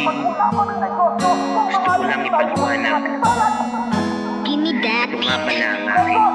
Gusto ko lang ipaliwanag. Gimme that. Ito nga pala ang aking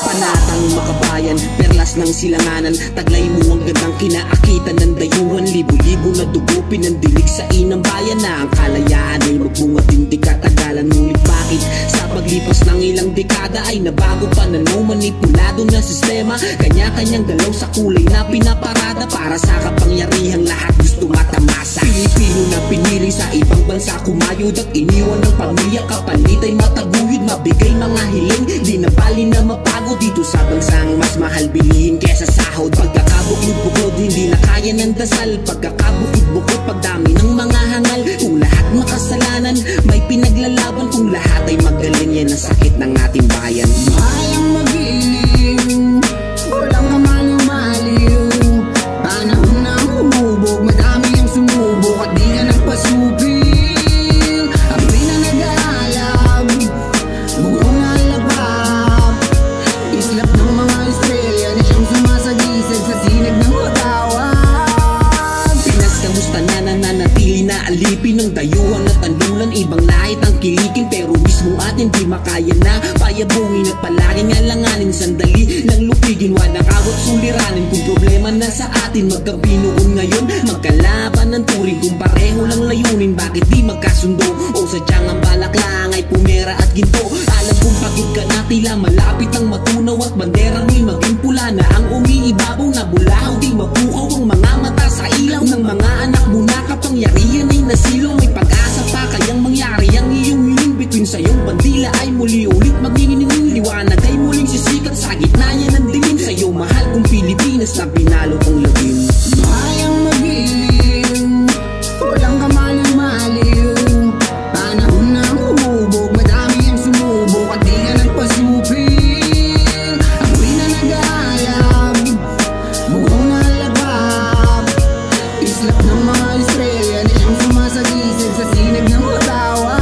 Panatang makabayan, perlas ng silanganan. Taglay mo ang gandang kinaakitan ng dayuhan. Libo-libo na dugo pinandilig sa inang bayan. Na ang kalayaan ay magbunga hindi katagalan. Ngunit bakit sa paglipas ng ilang dekada ay nabago pananaw, manipulado na sistema. Kanya-kanyang galaw sa kulay na pinaparada para sa kapangyarihang lahat gusto matamasa. Pilipino na pinili sa ibang bansa kumayod at iniwan ng pamilya kapalit ay mataguyod. Mabigay mga hiling, di na bali na mapagod dito sa bansang mas mahal bilihin kesa sahod. Pagkakabukod-bukod hindi na kaya ng dasal. Pagkakabukod-bukod pagdami ng mga hangal. Kung lahat makasalanan may pinaglalaban, kung lahat ay magaling yan ang sakit ng ating bayan. Bayang mag-ilim, walang kamaliw-maliw. Panahon na umubog, madami ang sumubok at di ka nagpasupil. Apoy na nag-aalab, bugong na labab. Islap ng mga estrella na siyang sumasagisag sa sinag ng watawag. Pinas kamusta na nananatili na alipin ng dayuhan at andulan. Ibang lahit ang kilikin pero mismo atin di makaya na payabungin at palaging alanganin. Sandali lang lupigin, walang awat suliranin. Kung problema na sa atin magkabinoon ngayon, magkalaban ng turing kung pareho lang layunin. Bakit di magkasundo o sadyang ang balak lang ay pumera at ginto? Alam kong pagod ka na tila malapit ang matunaw at banderang may maging pula na ang umiibabaw na bulahaw. Di mapukaw ang mga mata sa ilaw ng mga anak mo na kapangyarihan ay nasilaw. May pag-asa pa kayang mangyari ang iyong hiling. Between sa iyong bandila ay muli ulit magningining. Liwanag ay muling sisikat sa gitna yan ng dilim. Sa iyo mahal kong Pilipinas na pinalot ang lagim. Bayang mag-ilim, walang kamaliw-maliw. Panahon na umubog, madami ang sumubok at di ka nagpasupil. Apoy na nag-aalab, bugong na labab. Islap ng mga estrella na siyang sumasagisag sa sinag ng watawag.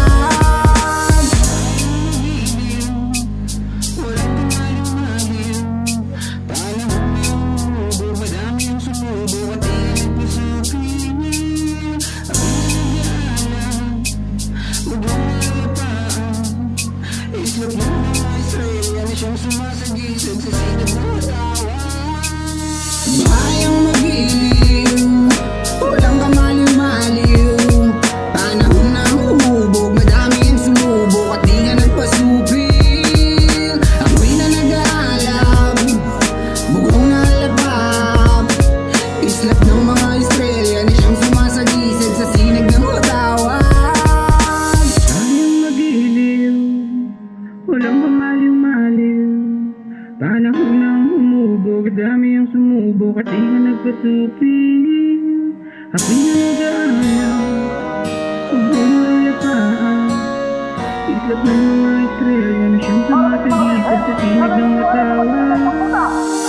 Bayang mag-ilim, walang kamaliw-maliw. Panahon na umubog, madami ang sumubok at di ka nagpasupil. Apoy na nag-aalab, bugong na labab. Islap ng mga estrella na siyang sumasagisag sa sinag ng watawag. Bayang mag-ilim, walang kamaliw-maliw. Panahon na umubog, dami ang sumubok at di ka nagpasupil. Apoy na nag-aalab, bugong na labab. Islap ng mga estrella na siyang sumasagisag sa sinag ng watawag.